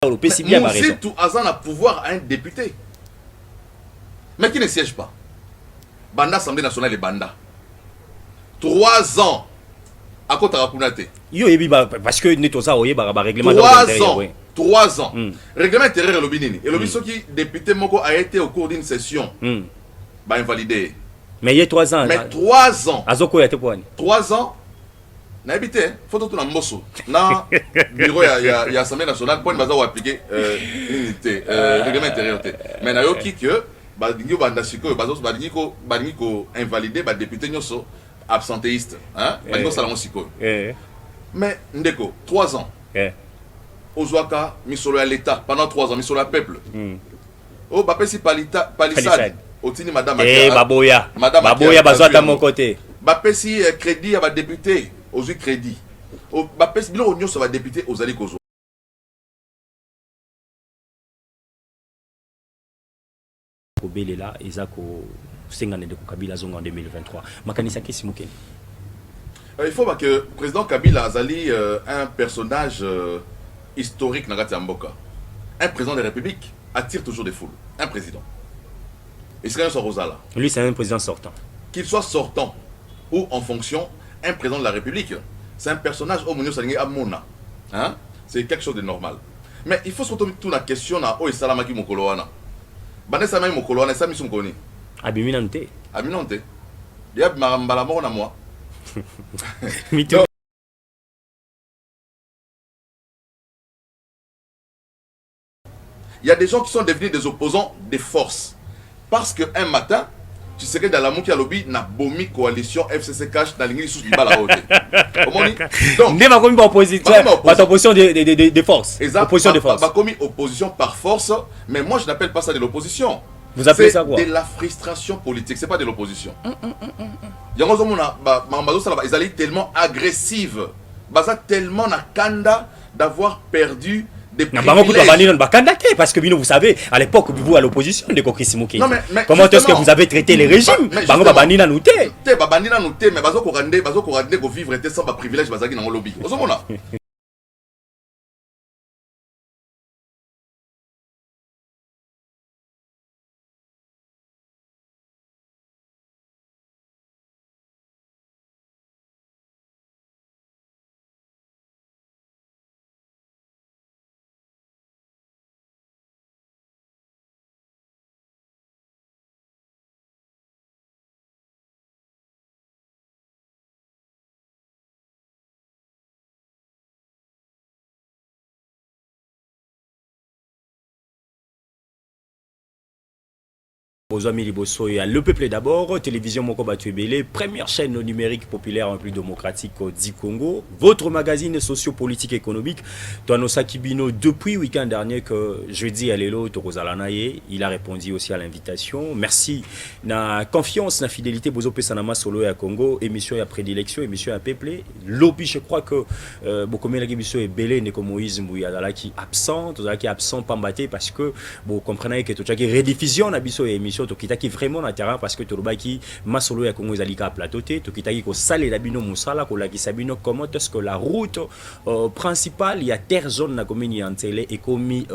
tout Azan a pouvoir à un député. Mais qui ne siège pas. Banda Assemblée nationale et Banda. 3 ans. À côté de Rapunate. Parce que nous ça règlement 3 ans. 3 ans. Règlement intérieur et l'obinini. Et l'obinini, qui député Moko a été au cours d'une session. Invalidé. Mais il y a 3 ans. Mais 3 ans. 3 ans. Na habité, faut tout na mbosso. Na bureau ya Assemblée nationale pour baza appliquer unité règlement intérieur. Mais na yo ki que ba dingo banda siko bazo ba dingo invalider ba député nyoso absentéiste, hein? Ba dingo salon siko. Mais ndeko 3 ans. Ozwaka misolo ya l'état pendant 3 ans misolo ya peuple. Oh ba pesi palissade. Otini madame baboya. Baboya bazo à mon côté. Ba pesi crédit à ba député. Aux crédits. Au bapes bilo onyo ça va député aux ali kozo. Kobele là ezako sengane de Kabila zonga en 2023. Makanisa kesimuke. Il faut que le président Kabila azali un personnage historique na kati ya mboka. Un président de la République attire toujours des foules. Un président. Et c'est Rosala. Lui c'est un président sortant. Qu'il soit sortant ou en fonction. Un président de la République, c'est un personnage au Mounio Salingé Amona. Hein? C'est quelque chose de normal. Mais il faut se retrouver toute la question à O et Salamaki Mokoloana. Banessa Mai Mokoloana, ça m'y koni. Abiminante. Abiminante. Il y a Marambala Mor à moi. Il y a des gens qui sont devenus des opposants des forces. Parce qu'un matin, tu sais que dans la mouki à lobby na bomi coalition FCC cash dans l'ingénie sous bala haute. Donc, n'est pas comme opposition, pas opposition de force. Opposition de force. Pas comme opposition par force, mais moi je n'appelle pas ça de l'opposition. Vous appelez ça quoi? C'est de la frustration politique, c'est pas de l'opposition. Yango mona ba mambazo ça ils allaient tellement agressive, baza tellement na kanda d'avoir perdu des privilèges. Parce que vous savez, à l'époque, vous à l'opposition de comment est-ce que vous avez traité les régimes? Mais vivre sans privilège dans lobby. Le peuple d'abord, télévision Moko Batuebele, première chaîne numérique populaire en plus démocratique du Congo, votre magazine socio-politique économique, Toanosa Kibino, depuis le week-end dernier que jeudi à l'élo, Torozalanaye, il a répondu aussi à l'invitation. Merci. Na confiance, na fidélité, Bozo Pesanama Solo à Congo, émission à prédilection, émission à peuplé. Lobby, je crois que beaucoup de émission est belé, n'est comme Moïse Mouyadala qui absent, qui est absent, pas mbaté parce que vous comprenez que tout ça qui rediffusion, Nabiso et émission tokitaki vraiment na terrain parce que tolobaki masolo ya Congo ezalika platoté tokitaki ko sale la bino musala ko la kisabino comment est-ce que la route principale il y a terre zone na commune Antele et commis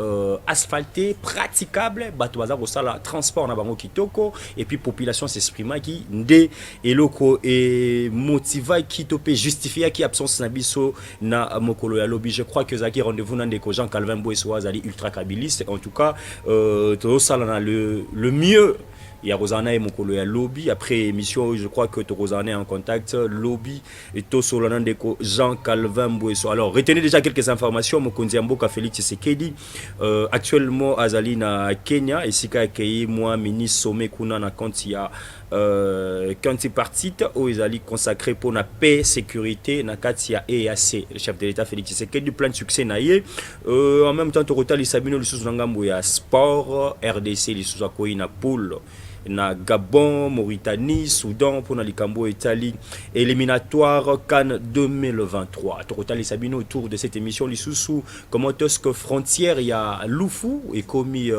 asphalté praticable bato baza ko sala transport na bango kitoko et puis population s'exprima qui ndé eloko et motiva qui topé justifier qui absence na biso na mokolo ya lobby. Je crois que zaki rendez-vous na ndeko Jean Calvin Boesso azali ultra kabiliste en tout cas to sala na le mieux. Il y a Rosana et Mokolo ya lobby. Après émission, je crois que Rosana est en contact. Lobby et Tosolana Deko Jean Calvin Boesso. Alors, retenez déjà quelques informations. Mokonzi Amboka Félix Tshisekedi. Actuellement, Azali na Kenya. Et Sika Akei, moi, ministre Sommet Kuna na Kantia. Quand il partit, où ils allaient consacrer pour la paix, sécurité, na Katia EAC, le chef de l'État Félix Tshisekedi, du plan de succès naïe. En même temps, Total et Sabino, le sous-nangambo ya sport, RDC, le sous-akoyi na poule. Na Gabon, Mauritanie, Soudan, pour Likambo, Italie, éliminatoire Cannes 2023. Total et Sabino autour de cette émission, les sous comment est-ce que frontière il y a Loufou et commis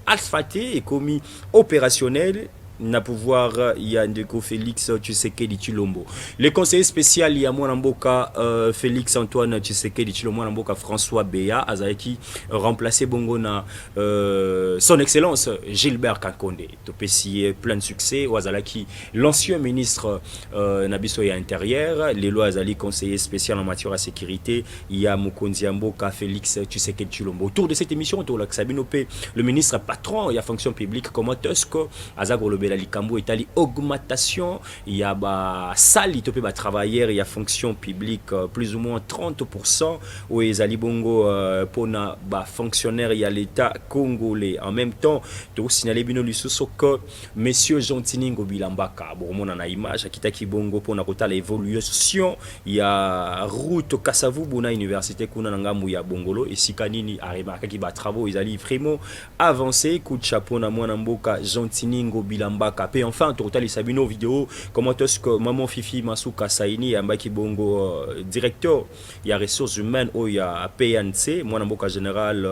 asphalté et commis opérationnel. na pouvoir il y a Ndeko Félix Tshisekedi Tshilombo. Le conseiller spécial il y a Mwanamboka Félix Antoine Tshisekedi Tshilombo Mwanamboka François Béa Azaki remplacé bongo na son excellence Gilbert Kakonde. Topesi plein de succès Wazalaki l'ancien ministre Nabiso ya intérieur, les lois Azali conseiller spécial en matière de sécurité, il y a Mukonzi Mboka Félix Tshisekedi Tshilombo. Autour de cette émission autour de Sabino P, le ministre patron il y a fonction publique comment est-ce que Azako Lobela Likambo Itali augmentation il y a ba sali topé ba travailleurs il y a fonction publique plus ou moins 30% où ezali bongo pona ba fonctionnaire il y a l'état congolais en même temps to signaler bino lisuso que monsieur Jontiningo Bilambaka bon na image kitaki bongo pona kota l'évolution il y a route Kasavu bona université kuna ngambu ya bongolo et sikanini areba ki ba travaux ezali vraiment avancé coup de chapeau na mwana mboka Jontiningo Bilambaka pe enfin total sabino vidéo comment est-ce que maman Fifi Masuka Saini ambaki bongo directeur il y a ressources humaines au il y a PNC mwana mboka général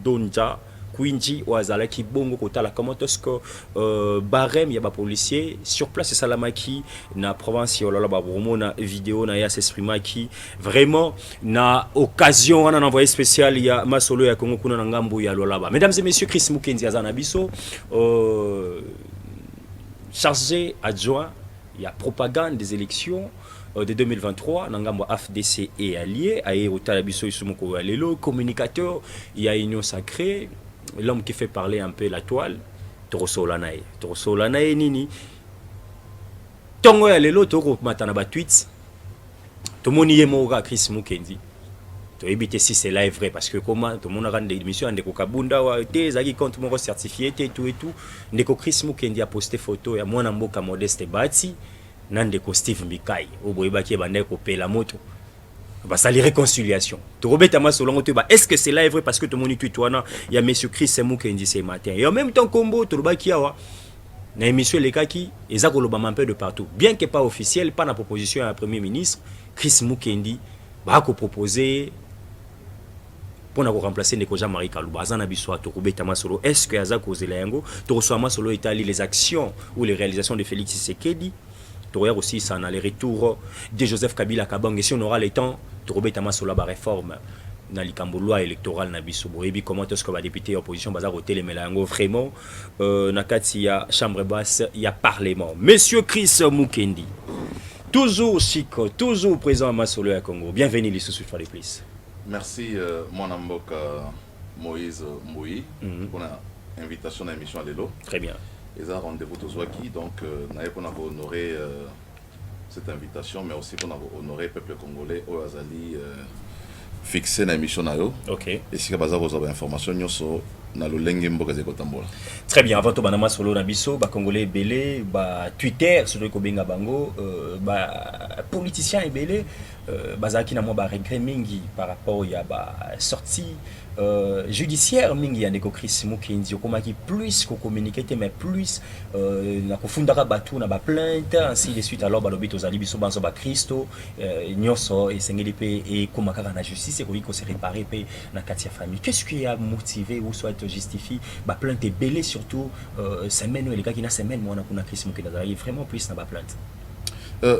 Donja Kwinji Wazalaki bongo kotala comment est-ce que barème il y a ba policier sur place c'est Salamaki na province yolala ba na vidéo na ya s'exprima qui vraiment na occasion on a envoyé spécial il y a masolo ya Congo kuna na ngambo ya lolaba. Mesdames et messieurs, Chris Mukenzi azana biso chargé adjoint il y a propagande des élections de 2023 Nangambo AFDC et allié aye otala biso isumoko alelo communicateur il y a union sacrée l'homme qui fait parler un peu la toile Torosolanae nini tongo ya lelo toko matana ba tweets tomoni yemoga Chris Mukenzi to ebite si c'est là vrai parce que comment tout le monde a rendu émission ndeko kabunda wa te zaki compte mon certifié et tout ndeko Chris Mukenzi a posté photo ya mwana mboka Modeste Bati nandeko Steve Mikai oboyebaki bandeko pela moto bah ça les réconciliation to robeta masolongo te ba est-ce que c'est là vrai parce que tout le monde tweet wana il y a monsieur Chris Mukenzi ce matin et en même temps combo to baki awa na émission les kaki ezako lobama un peu de partout bien que pas officiel pas na proposition à premier ministre Chris Mukenzi ba ko proposer pour remplacer Ndeko Jean-Marie Kalouba azana biso to robeta masolo est-ce que azako zela yango to reçoit masolo itali les actions ou les réalisations de Félix Tshisekedi tu regardes aussi ça dans les retours de Joseph Kabila Kabang et si on aura le temps tu rebeta masolo ba réforme dans les loi électorale na biso boyebi comment est-ce que va député opposition baza voter les melango vraiment na kati ya chambre basse il y a parlement monsieur Chris Mukendi toujours chico toujours présent à masolo ya Congo bienvenue les sous fois de plus. Merci mon amboka Moïse Moui pour l'invitation à l'émission à l'élo. Très bien. Et ça rendez-vous tous qui donc on a honoré cette invitation mais aussi pour honorer le peuple congolais au Azali fixé na émission na yo. OK. Et si vous avez information nyoso na lo lenge mboka zeko tambola. Très bien, avant to banama solo na biso ba congolais belé ba Twitter sur ko benga bango ba politiciens belé bazaki na mo ba regret mingi par rapport ya ba sortie judiciaire mingi ya Ndeko Chris Mukenzi okomaki plus ko communiquer mais plus na kofundaka batu na ba plainte ainsi de suite alors ba lobi tozali biso banzo ba Christo nyoso esengeli pe e komaka na justice et ko se réparer pe na kati ya famille. Qu'est-ce qui a motivé ou soit justifie ba plainte belé surtout semaine les gars qui na semaine moi na kuna Chris Mukenzi vraiment plus na ba plainte.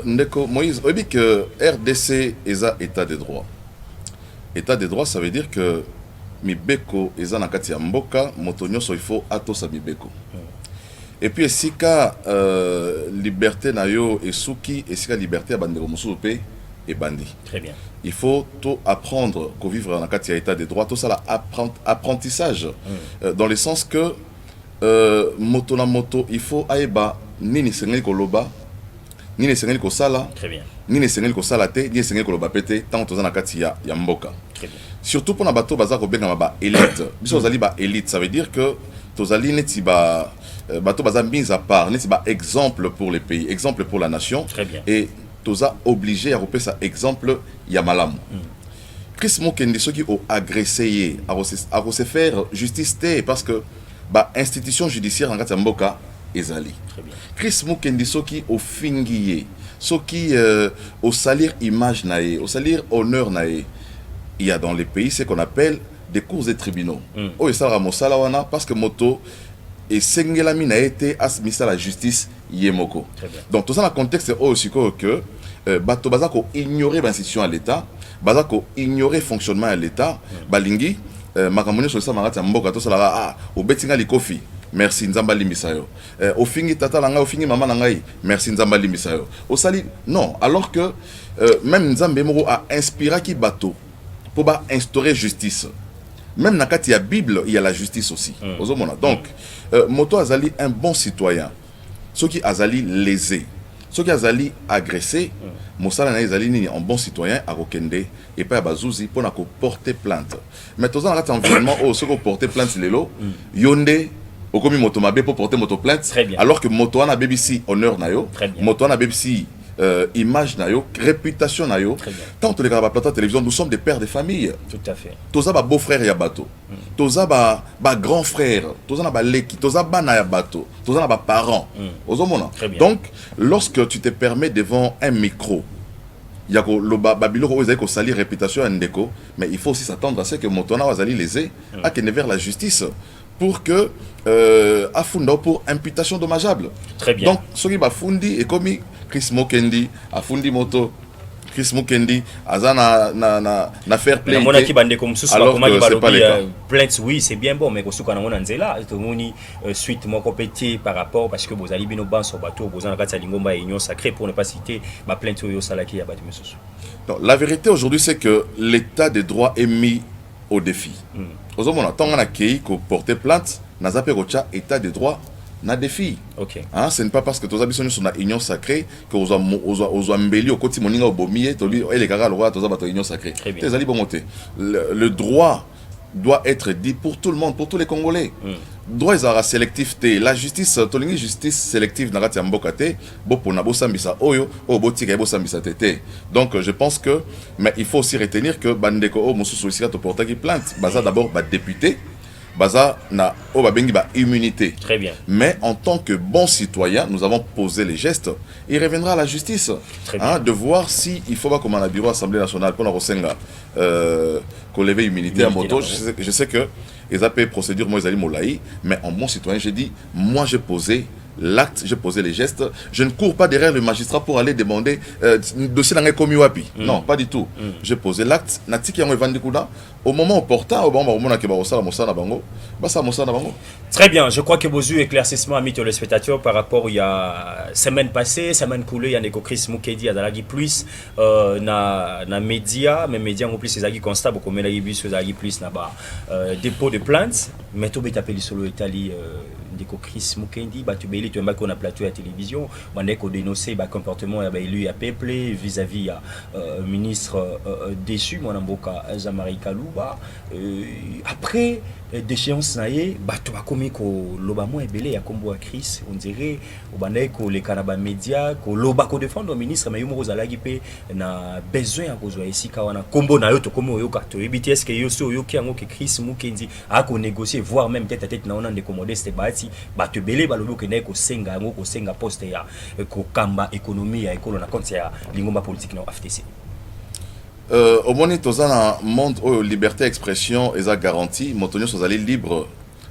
Ndeko Moïse obi que RDC eza état de droit. État de droit ça veut dire que mibeko eza na kati ya mboka moto nyonso il faut atosa mibeko. Et puis esika liberté na yo esuki esika liberté ya bandeko mosusu pe et bandi. Très bien. Il faut tout apprendre qu'au vivre dans le état de droit, tout ça apprentissage dans le sens que moto na moto il faut aeba nini sengeli koloba nini sengeli ko sala. Très bien. Nini sengeli ko sala te nini sengeli koloba pete tant to na kati ya mboka. Très bien. Surtout pour na bato baza ko benga ba élite. Biso zali ba élite, ça veut dire que tozali neti ba bato baza mis à part, neti ba exemple pour les pays, exemple pour la nation. Très bien. Et toza obligé à repérer ça exemple Yamalam. Chris Mukendi ceux qui ont agressé à se faire justice parce que ba institution judiciaire en kati mboka ezali. Très bien. Chris Mukendi ceux qui ont fingié, ceux qui au salir image nae, au salir honneur nae. Il y a dans les pays ce qu'on appelle des cours et tribunaux. Oh et ça ramosala wana parce que moto et Sengelami n'a été asmis à la justice Yemoko. Donc tout ça dans le contexte aussi que bato bazako ignorer l'institution à l'État, bazako ignorer fonctionnement à l'État, balingi makamoni sur ça marati mboka to sala ah au betinga likofi. Merci Nzamba Limbisayo. Au fingi tata langa, au fingi maman langai. Merci Nzamba Limbisayo. Au sali, non. Alors que même Nzambe Moro a inspiré qui bateau pour instaurer justice. Même dans la Bible, il y a la justice aussi. Donc, Moto Azali un bon citoyen. Ceux qui Azali lésé, ceux qui Azali agressé, Moussala Azali ni un bon citoyen à Rokende et pas à Bazouzi pour porter plainte. Mais tous dans l'environnement, ceux qui porter plainte, les lots, Yonde. Okomi moto mabe pour porter moto plainte alors que moto ana BBC honneur nayo moto ana BBC image nayo réputation nayo tant tous les gars plateau télévision nous sommes des pères de famille tout à fait toza ba beau frère ya bato toza ba grand frère toza na ba leki toza bana ya bato toza na ba parents ozomona donc lorsque tu te permets devant un micro il y a le babilo ko ezali ko salir réputation ya ndeko mais il faut aussi s'attendre à ce que moto na wazali lésé à que ne vers la justice pour que afunda pour imputation dommageable. Très bien. Donc ce qui va fundi et comme Chris Mukendi a fundi moto Chris Mukendi azana na faire play. Mona ki bande comme sous alors que c'est pas le cas. Plainte oui, c'est bien bon mais ko suka na mona nzela to moni suite mon compétit par rapport parce que vous allez bino ban sur bateau vous en kati lingomba union sacrée pour ne pas citer ma plainte yo salaki ya batu mesusu. Donc la vérité aujourd'hui c'est que l'état des droits est mis au défi. Aujourd'hui, on a accueilli qu'on porter plainte, n'a pas rocha état de droit, n'a défi. Ok. Hein, ce n'est pas parce que tous les sont dans union sacrée que vous avez embelli au côté moninga au bomier, et les gars le roi, tous les union sacrée. Très bien. Le droit doit être dit pour tout le monde, pour tous les Congolais. Droit est sélectif té. La justice, tolingi justice sélective n'a pas mbokate, bo pona bo sambisa oyo, o bo tika bo sambisa tété. Donc je pense que mais il faut aussi retenir que bandeko o musu sollicita to porta qui plainte, baza d'abord ba député, baza na o ba bengi ba immunité. Très bien. Mais en tant que bon citoyen, nous avons posé les gestes, il reviendra à la justice de voir si il faut pas comme un bureau Assemblée nationale pour la Rosenga qu'on lève immunité à moto. Je sais que les AP procédures, moi, ils allaient m'olaï, mais en bon citoyen, j'ai dit, moi, j'ai posé l'acte, j'ai posé les gestes. Je ne cours pas derrière le magistrat pour aller demander dossier dans commis wapi. Non, pas du tout. J'ai posé l'acte. Au moment opportun, au moment où très bien, je crois que vos yeux éclaircissement amis téléspectateurs par rapport il y a semaine passée, semaine coulée, il y a Neko Chris Mukedi à Dalagi plus na média, mais média en plus c'est Zagi constable comme la Ibis Zagi plus na ba dépôt de plainte, mais tout est appelé sur l'Italie Ndeko Chris Mukendi batubeli tu mbako na plateau à télévision bandeko dénoncer ba comportement ya ba élu ya peuple vis-à-vis ya ministre déçu mon mboka Zamari Kalouba après déchéance naé bato bakomi ko loba mo ebele ya kombo ya Chris on dirait au bandeko les kanaba média ko loba ko défendre le ministre mais yumo zalagi pe na besoin ya kozwa esika wana kombo na yo to komo yo kato ebiti est-ce que yo so yo ki yango ke Chris Mukendi a ko négocier voire même tête à tête na ona ndeko modeste bati bato belé balobi ke ndeko senga yango ko senga poste ya ko kamba économie ya ekolo na compte ya lingomba politique na FTC. Au moment où dans le monde où liberté d'expression est garantie, motonyo sont allés libres.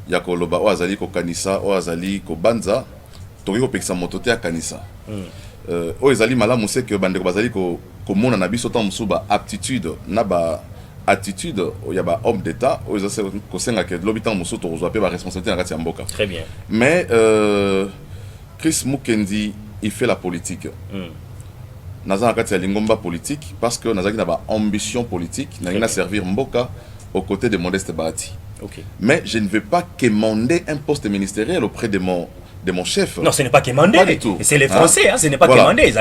Ya ko loba o azali ko kanisa o azali ko banza, toki ko pekisa motote ya kanisa. O ezali malamu c'est que bandeko bazali ko mona na biso tant musuba aptitude na ba attitude il y a ba homme d'état o ezali ko senga ke lobitan musu to zo pe ba responsabilité na kati ya mboka. Très bien. Mais Chris Mukendi il fait la politique. Nazana kati ya lingomba politique parce que nazaki na ba ambition politique na servir mboka aux côtés de Modeste Bahati. Okay. Mais je ne vais pas quémander un poste ministériel auprès de mon chef. Non, ce n'est pas quémander. Pas du tout. C'est les Français, hein, ce n'est pas voilà. quémander.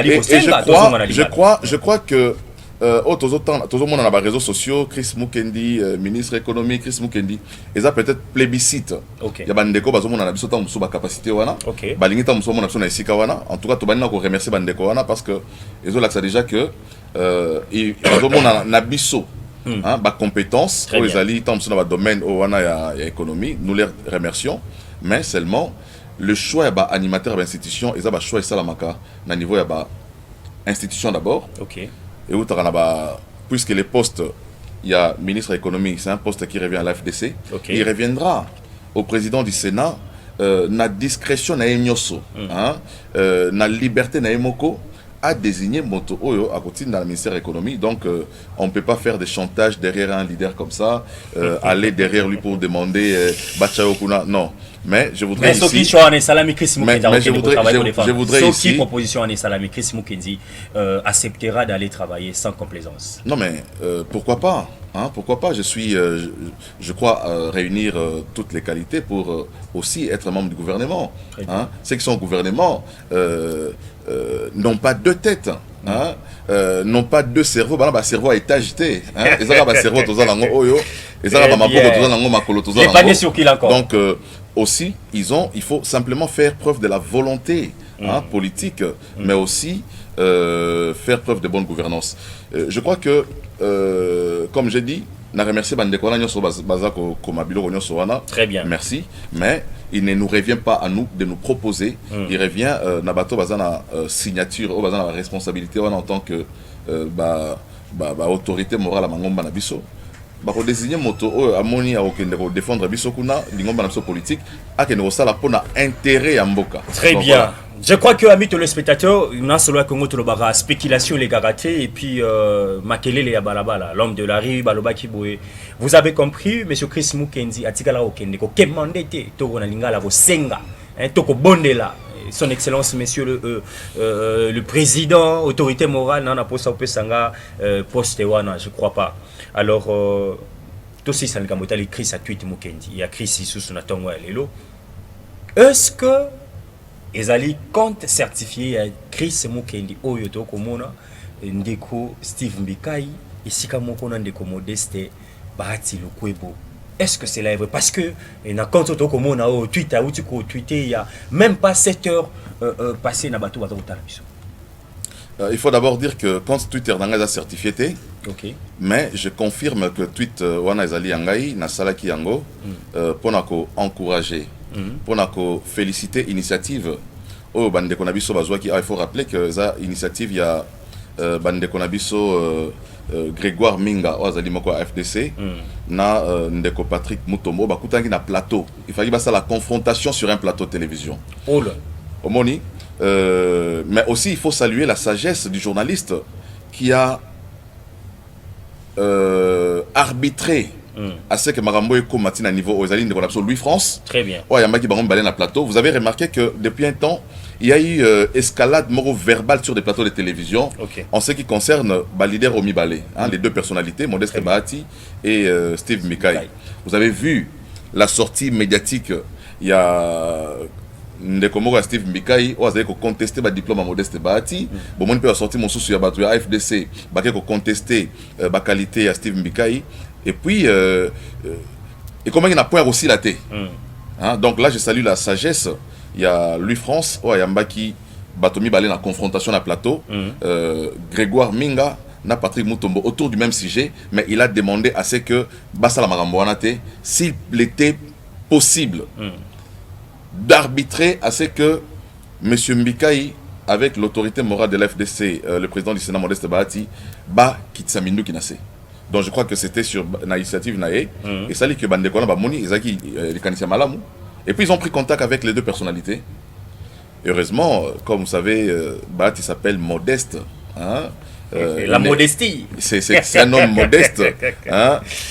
Je crois que tout le monde dans les réseaux sociaux, Chris Mukendi, ministre économique, Chris Mukendi, ils ont peut-être plébiscite. Il y a bandeko bazomo na biso tam suba capacité wana. Balingi tam suba na biso na isika wana. En tout cas, to banina ko remercier bandeko wana parce que ils ont l'accès déjà que ils bazomo na biso ba compétence aux ali tam sur le domaine wana ya économie, nous les remercions, mais seulement le choix ba animateur ba institution, ils ont ba choix salamaka na niveau ya ba institution d'abord. Et où puisque les postes, il y a ministre économique, c'est un poste qui revient à la FDC, il reviendra au président du Sénat na discrétion na enyoso, na liberté na emoko a désigné Moto Oyo à côté dans le ministère de l'économie. Donc, on ne peut pas faire des chantages derrière un leader comme ça, aller derrière lui pour demander Bachao Kuna. Non. Mais je voudrais ici... je voudrais ici... proposition en Salami Chris Mukendi acceptera d'aller travailler sans complaisance. Non, mais pourquoi pas, hein, pourquoi pas? Je crois réunir toutes les qualités pour aussi être membre du gouvernement. Hein. Ceux qui sont au gouvernement n'ont pas deux têtes. Hein, n'ont pas deux cerveaux. Bah, cerveau a été agité. Ils ont un cerveau tout ça dans oyo. Ils ont un mapoko tout ça dans makolo tout ça. Pas sur qui encore. Donc aussi, il faut simplement faire preuve de la volonté politique, mais aussi faire preuve de bonne gouvernance. Je crois que, comme j'ai dit, na remercier Bandekona Nyoso Bazako Komabilo Nyoso Wana. Très bien. Merci. Mais il ne nous revient pas à nous de nous proposer. Il revient Nabato Bazana signature, Bazana responsabilité en tant que autorité morale à Mangomba Nabiso. Pour désigner moto amoni a défendre biso kuna lingomba na politique a que nous ça la pona intérêt à Mboka. Très bien. Voilà. Je crois que amis téléspectateurs, na solo Congo to bara spéculation les garaté et puis makelele ya balabala, l'homme de la rue baloba kiboé. Vous avez compris monsieur Chris Mukendi atikala okende ko kemandete to na lingala ko senga, to ko bondela. Son Excellence, Monsieur le Président, autorité morale, n'a pas ça sanga poste wana, je crois pas. Alors, tout ça, c'est le Chris a tweet Mukendi, il y a Chris sous son atongo lelo. Est-ce que les alliés comptent certifier Chris Mukendi oyoto komona ndeko Steve Mbikai ici comme on ndeko Modeste Bahati Lukwebo? Est-ce que c'est là vrai? Parce que il a compte auto comme on a au Twitter ou tu tweeté il y a même pas 7 heures passées na bateau il faut d'abord dire que quand Twitter n'a certifié, okay. Mais je confirme que tweet wana ezali yangai na salaki yango pour encourager, pour féliciter initiative au bande konabiso bazwaki. Il faut rappeler que ça initiative il y a bande konabiso Grégoire Minga ozali moko FDC na ndeko Patrick Mutombo bakutangi na plateau. Il fallait ça la confrontation sur un plateau de télévision. Oh là. Omoni. Mais aussi il faut saluer la sagesse du journaliste qui a arbitré à ce que Marambo et Komatina niveau aux alines de Louis France. Très bien. Ouais, Yamaki Baron Balen à plateau. Vous avez remarqué que depuis un temps, il y a eu escalade moro verbale sur des plateaux de télévision. Okay. En ce qui concerne leader Omi Balé, les deux personnalités, Modeste Bahati et Steve Mbikai. Vous avez vu la sortie médiatique. Il y a Ndekomoro à Steve Mbikai, vous avez contesté le diplôme à Modeste Bahati. Bon, on peut sortir mon sous-sur la AFDC, vous avez contesté la qualité à Steve Mbikai. Et puis, et comment il y a point aussi la thé. Donc là, je salue la sagesse. Il y a Louis France, il y a Mbaki, Batomi Balé dans la confrontation à plateau. Grégoire Minga, na Patrick Mutombo autour du même sujet, mais il a demandé à ce que Bassala Maramboanate, s'il était possible d'arbitrer à ce que M. Mbikai, avec l'autorité morale de l'FDC, le président du Sénat Modeste Bahati, Kitsamindu Kinase. Donc je crois que c'était sur l'initiative Naé. Et ça dit que Bandekona Bamoni, Izaki, les Kanisia Malamu. Et puis ils ont pris contact avec les deux personnalités. Et heureusement, comme vous savez, Bahati s'appelle Modeste. Hein, la modestie. C'est un homme modeste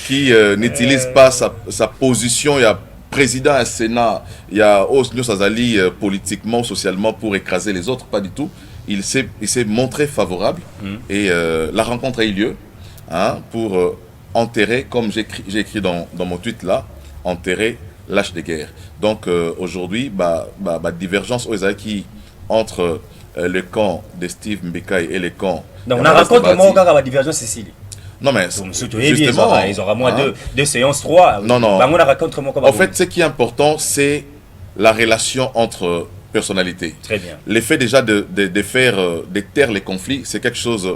qui n'utilise pas sa position. Il y a président à Sénat, il y a Osnio Sazali politiquement, socialement pour écraser les autres, pas du tout. Il s'est montré favorable et la rencontre a eu lieu pour enterrer, comme j'ai écrit dans mon tweet là, enterrer lâche de guerre. Donc aujourd'hui, divergence qui entre le camp de Steve Mbikai et le camp... Donc on a raconté comment on a la divergence Cécile. Non mais justement, ils auront moins deux séances, 3. Non. En fait, ce qui est important, c'est la relation entre personnalités. Très bien. L'effet déjà de taire les conflits, c'est quelque chose...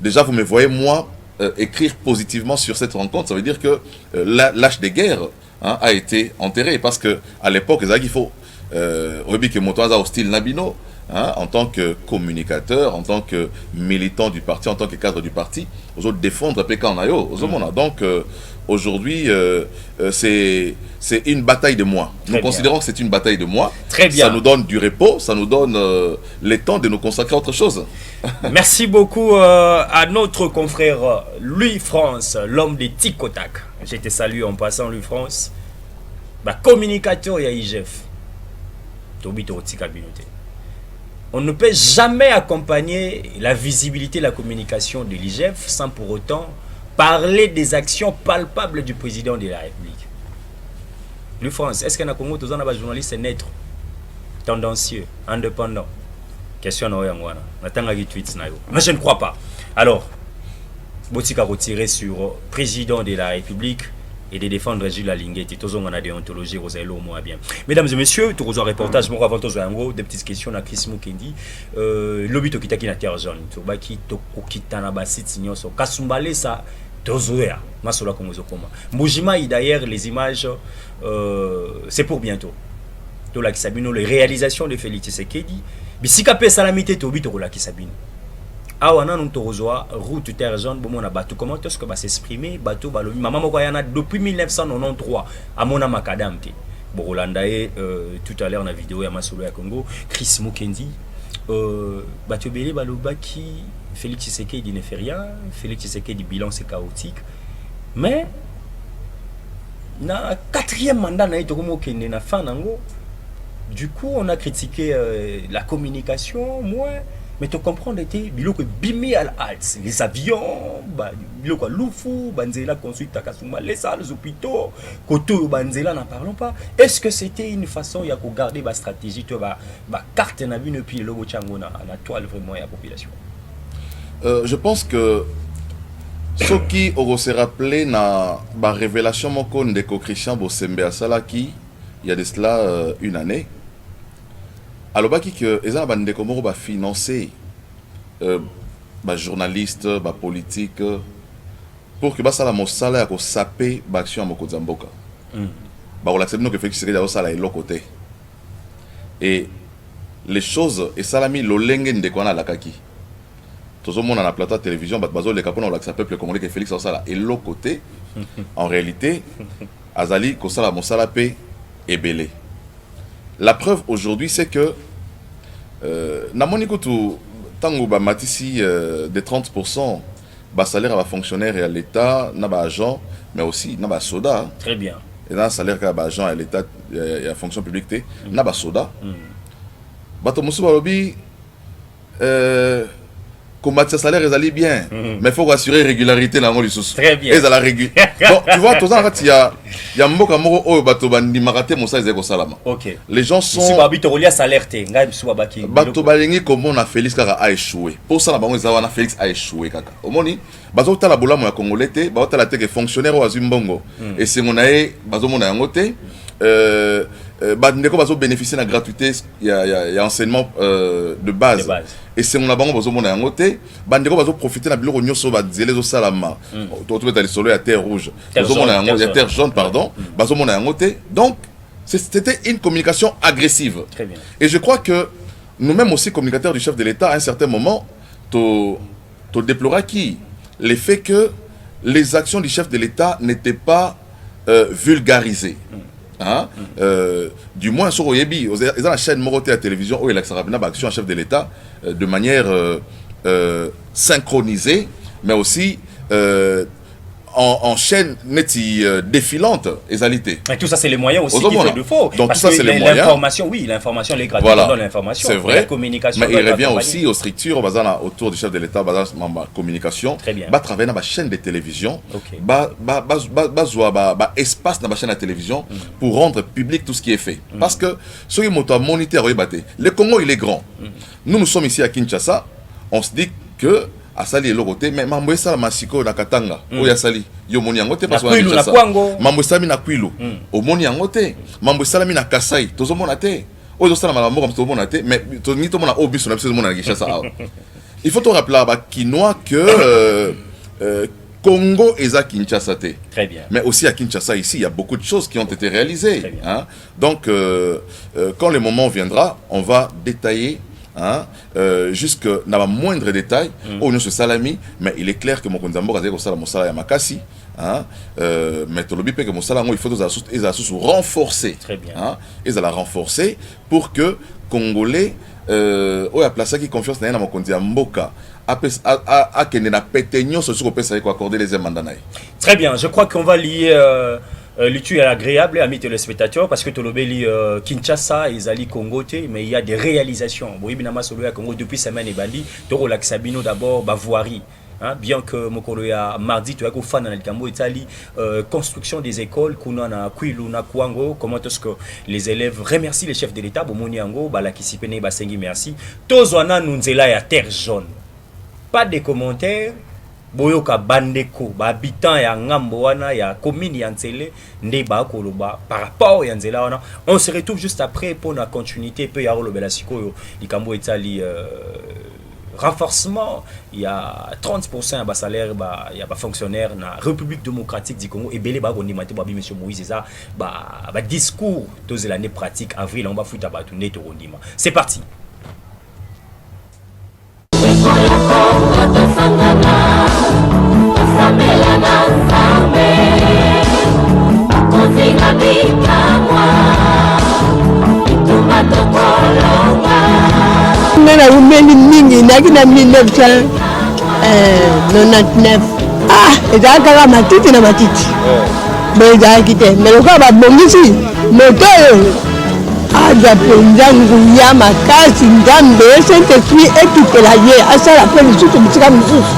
Déjà, vous me voyez, moi, écrire positivement sur cette rencontre. Ça veut dire que l'âge des guerres a été enterré. Parce qu'à l'époque, il faut Oyebi que moto aza hostile Nabino, hein, en tant que communicateur, en tant que militant du parti, en tant que cadre du parti, aux autres défendre PK en ayo, aux autres. Donc aujourd'hui, c'est une bataille de moi. Nous considérons que c'est une bataille de moi. Très bien. Ça nous donne du repos, ça nous donne le temps de nous consacrer à autre chose. Merci beaucoup à notre confrère Louis France, l'homme des tic au tac. Je te salue en passant, Louis France. Bah, communicateur, il y a IGF. On ne peut jamais accompagner la visibilité, la communication de l'IGF sans pour autant parler des actions palpables du président de la République. Louis France, est-ce qu'un Congo, tous un journaliste neutre, tendancieux, indépendant? Question na moi. Mais je ne crois pas. Alors, Botika retirer sur président de la République et de défendre Gilles Alingeti. Tous on a déontologie, vous allez au moins bien. Mesdames et messieurs, tout un reportage, mon avant tout des petites questions à Chris Mukendi. Lobby to kitaki na terre jaune. To baki to kokitana basit signoso. Kasumbale ça tozoya. Masola kongozo koma. Mujima d'ailleurs les images c'est pour bientôt. To la Kisabino les réalisations de Félix Tshisekedi. Bisika pe salamité to bito la Kisabino. Awana nous tozoa route terre jaune bon na bateau comment est-ce que va s'exprimer bateau balobi maman moko yana depuis 1993 à mona makadam te. Borolandae tout à l'heure na vidéo ya Masolo ya Congo Chris Mukendi bateau belé balobaki Félix Tshisekedi ne fait rien, Félix Tshisekedi bilan c'est chaotique. Mais na quatrième mandat na itokomo kende na fin nango. Du coup, on a critiqué la communication, moi, mais tu comprends, biloko bimi al alt, les avions, biloko loufu, banzela construit Takasuma, les salles, les hôpitaux, koto banzela n'en parlons pas. Est-ce que c'était une façon de garder ma stratégie, tu vois, ma carte n'a vu depuis le logo Tchango na toile vraiment à la population? Je pense que ce qui se rappelé na ba révélation moko ndeko Christian Bosembe asala qui il y a de cela une année. Alors que les gens bandeko moko ba financer ba journaliste, ba politique pour que ba sala mosala ya ko saper ba action moko zamboka. Ba on l'accepte que Félix Tshisekedi a sala et l'autre côté. Et les choses et salami lolenge ndeko na lakaki. Tout le monde a la plateau de télévision, les capons ont l'accepté peuple congolais que Félix Osala et l'autre côté. En réalité, Azali Kosala Mosala P est belé. La preuve aujourd'hui, c'est que Namonikotu Tango Matisi de 30%, salaire à fonctionnaire et à l'État, n'a agent, mais aussi n'a soda. Très bien. Et dans salaire à agent à l'État et à fonction publique, n'a soda. Bato Moussou Balobi. Combattre salaire, ils allaient bien, mais il faut assurer régularité dans le sous. Très bien. Ils allaient réguler. Donc, tu vois, tout ça, il y a un mot comme oh, bateau bandi maraté, mon ça, ils salama. Ok. Les gens sont. Si babito relia salaire, te, ngai bisou babaki. Bateau balingi comme on a Félix Kaka a échoué. Pour ça, là-bas, on a Félix a échoué kaka. Au moni, bateau tala boula mo congolais te, bateau tala te que fonctionnaire au Azumbongo. Et c'est mon aïe, bateau mon aïe bandeko bazo bénéficier de la gratuité, il y a enseignement de base. Et c'est mon abonnement bazo mon yangote, bandeko bazo profiter na biloko nyoso ba zele zo salama. To to les solo ya terre rouge. Bazo mon yangote, ya terre jaune pardon, bazo mon yangote. Donc c'était une communication agressive. Très bien. Et je crois que nous-mêmes aussi communicateurs du chef de l'État à un certain moment to déplora qui les faits que les actions du chef de l'État n'étaient pas vulgarisées. Hein? Du moins sur Oyebi, ils ont la chaîne Moroté à la télévision où il a action en chef de l'État de manière synchronisée, mais aussi en chaîne défilante et alité. Et tout ça, c'est les moyens aussi qu'il fait de faux. Donc parce tout ça, c'est les moyens. L'information, oui, l'information, les gratuités voilà. donnent l'information. C'est vrai. La communication. Mais il revient aussi aux structures autour du chef de l'État, la communication. Très bien. Travailler dans la chaîne de télévision. Okay. Espace dans la chaîne de télévision pour rendre public tout ce qui est fait. Parce que ce qui est moniteur, le Congo, il est grand. Nous sommes ici à Kinshasa. On se dit que asali elokote mais mambo esala masiko na Katanga oya asali yo moni yango te parce que mambo esala na Kwilu omoni yango te mambo esala na Kasai tozomona te oyo sala mambo comme tozomona te mais ni to mona obiso na biso mona na Kinshasa. Il faut te rappeler à Kinois que Congo et à Kinshasa. Très bien. Mais aussi à Kinshasa, ici, il y a beaucoup de choses qui ont été réalisées. Hein? Donc, quand le moment viendra, on va détailler hein, jusque dans le moindre détail, au niveau de Salami, mais il est clair que mon Konzambo a dit que Mosala Yamakasi, mais que Mosala, il faut renforcer. Très bien. Hein? Ils allaient renforcer pour que Congolais, où a placé qui confiance dans mon Konzamboka, accorder les mandats. Très bien, je crois qu'on va lier l'utile à l'agréable, amis téléspectateurs, parce que Tolobeli Kinshasa, Izali Congo, mais il y a des réalisations. Oui, Binama Solo à Congo depuis semaine et bandi, Toro Laksabino d'abord, Bavoirie. Hein, bien que Mokoloya mardi, tu as qu'au fan dans le Cambo Italie, construction des écoles, Kunana, Kuiluna, Kwango, comment est-ce que les élèves remercient les chefs de l'État, Bomoniango, Balakisipene, Basengi, merci. Tozwana Nunzela ya terre jaune. Pas de commentaires. Boyoka bandeko ba habitant ya ngambo wana ya commune ya Nzele nde ba koloba par rapport ya Nzela wana. On se retrouve juste après pour la continuité peu ya rolobela sikoyo likambo etali renforcement, il y a 30% de salaire il y a pas fonctionnaire na République démocratique du Congo et belé ba kondimate ba bi monsieur Moïse ça ba discours de l'année pratique avril on va foutre ba tout net rondima. C'est parti. Nana umeli mingi nakina 1999 ezalaka matiti na matiti mais ezalaki te mais lokola babongisi moto oyo aza mpenza nguya makasi nzambe saint-esprit ekitela ye asala mpe lisusu bisika mosusu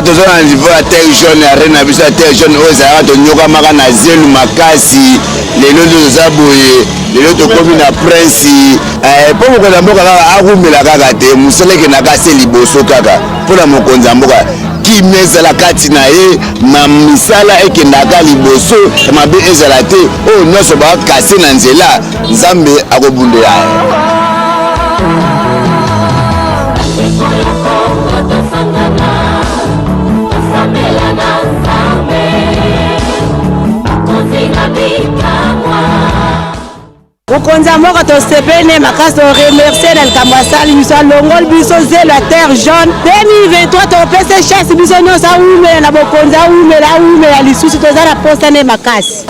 toza na niveau ya terre jaune ya reine na biso ya terre jaune oyo ezalaka tonyokamaka na zelu makasi lelo toza boye lelo tokomi na prince mpo mokonzi ya mboka kaka akumela kaka te mosala ekendaka se liboso kaka mpo na mokonzi ya mboka kimia ezala kati na ye na misala ekendaka liboso ya mabe ezala te oyo nyonso bakase na nzela nzambe akobundela mokonzi moko tosepene makasi toremercie na likambo asali biso alongoli biso zelo ya terre jaune 2023 topesa chance biso nyonso awumela na bokonzi awumela lisusu toza na posa ne makasi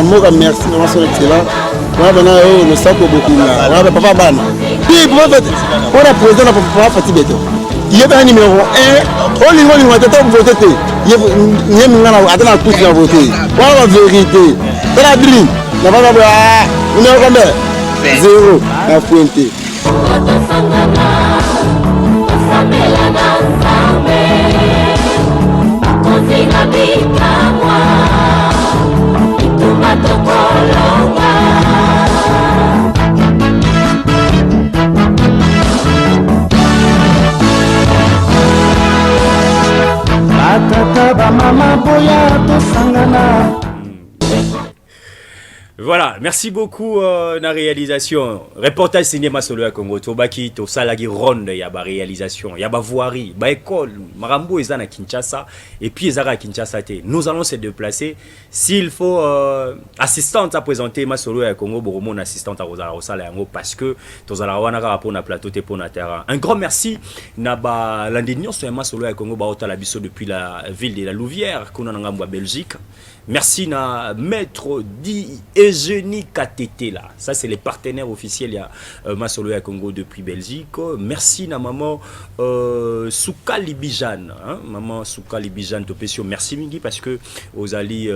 Moka merci vraiment son excellent. Voilà maintenant le sac au beaucoup là. Voilà papa ban. Puis pour le président na papa Fatih Beto. Il est numéro 1. On lui va tata voter. Il ngana atana tous na voter. Voilà la vérité. C'est la dream. Na papa on est combien? 0 à pointer. Voilà, merci beaucoup la réalisation. Reportage cinéma solo à Congo. Tobaki, to salagi ronde, y a ba réalisation, y a ba voirie, ba école, Marambo est à Kinshasa et puis ils à Kinshasa. Nous allons se déplacer. S'il faut assistante à présenter ma solo à Congo, mon assistante à Rosala Yango parce que tozala wana ka pour na plateau te pour na terrain. Un grand merci na ba l'indénion sur ma solo à Congo ba ota la biso depuis la ville de la Louvière, qu'on a en Belgique. Merci na maître Di Eugénie KTT là. Ça c'est les partenaires officiels. Il y a Masolo à Congo depuis Belgique. Merci na maman Souka Libijan. Hein? Maman Souka Libijan Topesio. Merci Mingi parce que aux alliés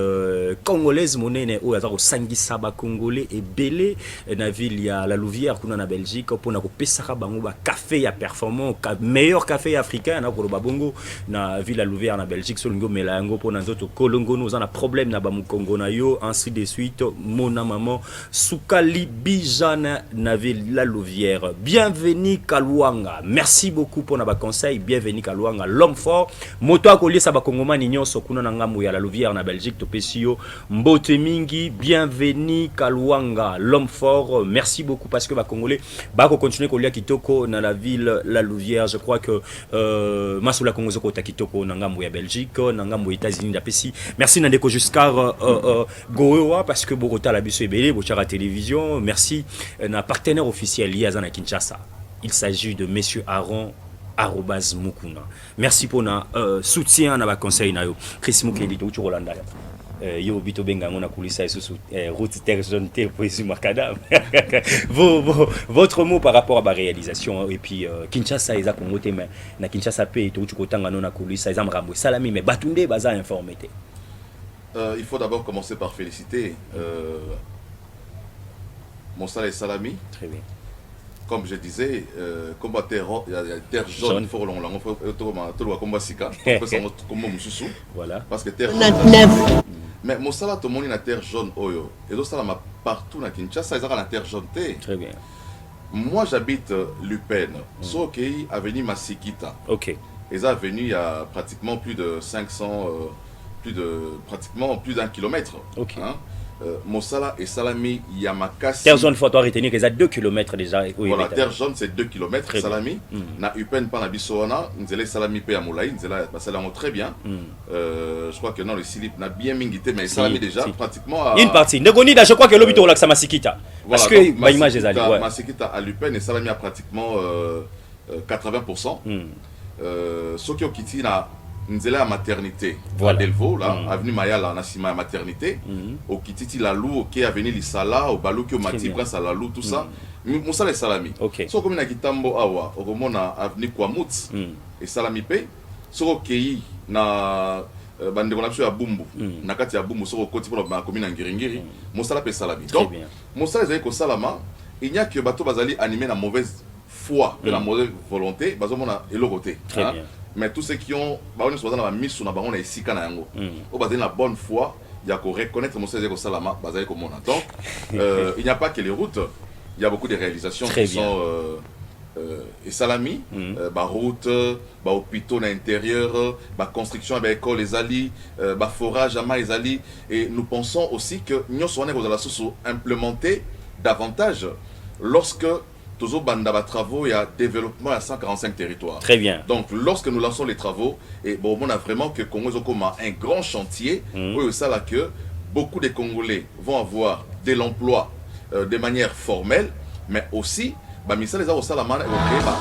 congolaises monnaie au hasard au Sangi Saba congolais et belé na ville il y a la Louvière qu'on a en Belgique pour na kopesaka bango ba café ya performant meilleur café africain na ko babongo na ville la Louvière en Belgique so lingo melango pour na nzoto kolongo nous en a problème problème na ba mukongo na yo ainsi de suite mona maman Soukali Bijana Nave la Louvière. Bienvenue Kaluanga. Merci beaucoup pour na ba conseil. Bienvenue Kaluanga, l'homme fort. Moto akoli sa ba kongomani nyonso kuna na ngambu ya la Louvière na Belgique to pesio mbote mingi. Bienvenue Kaluanga, l'homme fort. Merci beaucoup parce que ba congolais ba ko continuer kolia kitoko na la ville la Louvière. Je crois que Masula Kongo zoko ta kitoko na ngambu ya Belgique, na ngambu États-Unis da pesi. Merci Nandeko Juscar Goewa parce que Bogota la biso ebele bo chara télévision. Merci na partenaire officiel lié à Kinshasa. Il s'agit de monsieur Aaron @mukuna. Merci pour na soutien na ba conseil na yo. Chris Mukeli to Rolanda. Yo bito benga ngona kulisa sous route terre zone poésie macadam. Votre mot par rapport à la réalisation et puis Kinshasa eza Congo te mais na Kinshasa pe to tukotanga nona kulisa eza mrambo salami mais batunde baza informé te. Il faut d'abord commencer par féliciter Moussala et Salami. Très bien. Comme je disais, combat terre jaune, il faut long, voilà. Parce que terre mais Moussala tout le monde na terre jaune oyo. Et donc ça partout na Kinshasa, ils ont la terre jaune. Très bien. Moi j'habite Lupin, Sokei avenue Masikita. OK. Ils sont venus il y a pratiquement plus de 500 pratiquement plus d'un kilomètre. OK. Hein? Moussala et Salami Yamakasi. Terre jaune, il faut retenir qu'ils ont 2 km déjà. Oui, voilà, terre jaune c'est 2 km. Salami, na Upen Panabisoana, Nzele Salami Pe Amoulaï, Nzela, c'est très bien. Je crois que non, le Silip n'a bien mingité, mais Salami déjà pratiquement. À... Une partie. Je crois que l'hôpital Olaxa Masikita. Parce que ma image est allée. Masikita à Upen et Salami a pratiquement 80%. Sokyo Kiti na Nzela à maternité, voilà. Delvaux, là, avenue Mayala, Nassima à maternité, au Kititi Lalou, au avenue Lissala, au Balou, au Mati, Prince à Lalou, tout ça. Moussa et Salami. So comme na Kitambo Awa, au Romona avenue Kwamut et Salami Pay, so Kei na Banderonapsu à Bumbu, Nakati à Bumbu, so Koti pour la commune en Giringiri, Moussa et Salami. Donc, Moussa et Salama, il n'y a que Bateau Bazali animé la mauvaise foi, de la mauvaise volonté, Bazomona et l'autre. Très bien. Mais tous ceux qui ont mis sur la baronne ici Kanayango, la bonne foi, il y a qu'à reconnaître mon Césaire Salama, basé comme on attend. Il n'y a pas que les routes, il y a beaucoup de réalisations qui sont et Salami, route, hôpitaux à l'intérieur, construction avec école les alliés, forage à les alliés. Et nous pensons aussi que nous sommes implémenter davantage lorsque toujours banda travaux et à développement à 145 territoires. Très bien. Donc lorsque nous lançons les travaux, et bon, on a vraiment que Congo a un grand chantier où ça là que beaucoup de Congolais vont avoir de l'emploi de manière formelle, mais aussi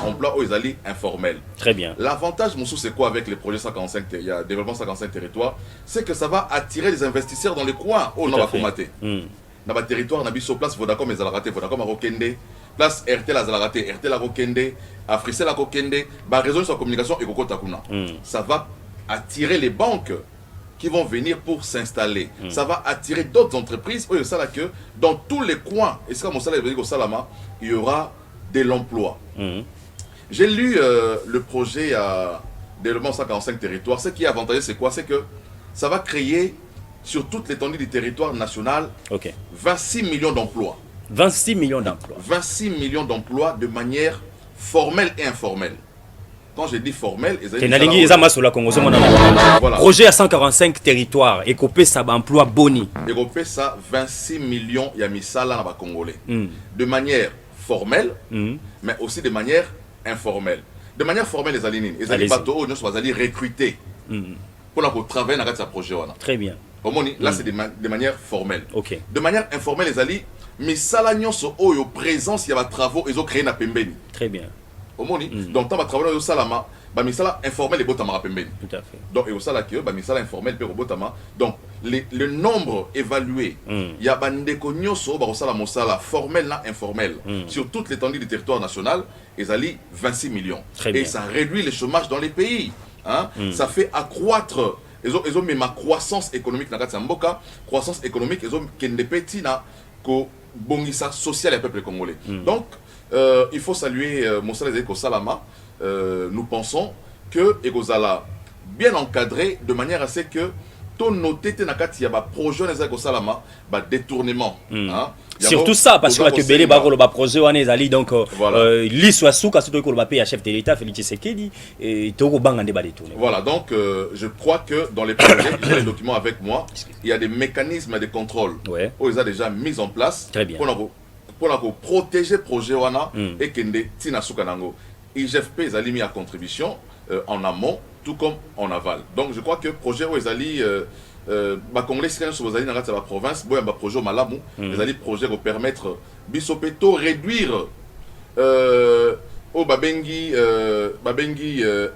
emploi aux alliés informels. Très bien. L'avantage, Moussou, c'est quoi avec les projets 145, il y a développement 145 territoires, c'est que ça va attirer les investisseurs dans les coins où on va formater. Dans le territoire, on a mis sur place Vodacom, mais Vodacom à Rokende. Place RTL à Zalaraté, RTL à Rokende, à Frissel à Rokende, réseau de sa communication et Koko Takuna. Ça va attirer les banques qui vont venir pour s'installer. Ça va attirer d'autres entreprises. Que dans tous les coins, et c'est comme ça, il y aura de l'emploi. J'ai lu le projet à développement 145 territoires. Ce qui est avantageux, c'est quoi? C'est que ça va créer sur toute l'étendue du territoire national 26 millions d'emplois. 26 millions d'emplois. 26 millions d'emplois de manière formelle et informelle. Quand je dis formelle, voilà. Projet à 145 territoires, écopé ça emploi boni. Écopé ça 26 millions yamisala na ba Congolais. De manière formelle, mais aussi de manière informelle. De manière formelle, les alignés, les alliés bateaux, nous sommes allés recruter pour travailler dans ce projet. Très bien. Là, c'est de manière formelle. De manière informelle, les alliés, mais salagnon so oyo présence il y a travaux ils ont créé na pembeni. Très bien. Donc tant va travailler au salama, ba misala informel et botama pembeni. Tout à fait. Donc et au sala que ba misala informel pe botama. Donc le nombre évalué, il y a bandeko nyoso ba sala mosala formel na informel sur toute l'étendue du territoire national, ils allient 26 millions. Et ça réduit le chômage dans les pays, hein? Ça fait accroître ils ont mis ma croissance économique dans Katsamboka, croissance économique ils ont kende petit na ko bongisa social et peuple congolais. Donc, il faut saluer Moussa Eko Salama. Nous pensons que Egozala bien encadré de manière à ce que to noté te na kati ya ba projet na ezali kosalama ba détournement hein. Surtout ça, parce que tu belé bako le projet wana ezali donc l'histoire souka surtout ko le papier à chef de l'État Félix Tshisekedi et to ko banga de ba détourner. Voilà, donc je crois que dans les projets, j'ai les documents avec moi, il y a des mécanismes de contrôle où ils ont déjà mis en place. Très bien. Pour protéger le projet wana et kende tina souka nango. IGFP ils ont mis à contribution en amont tout comme en aval. Donc je crois que le projet où ils allaient ba congolais c'est sur la province boya ba projet au malamu ils allaient projet pour permettre bisopeto réduire au babengi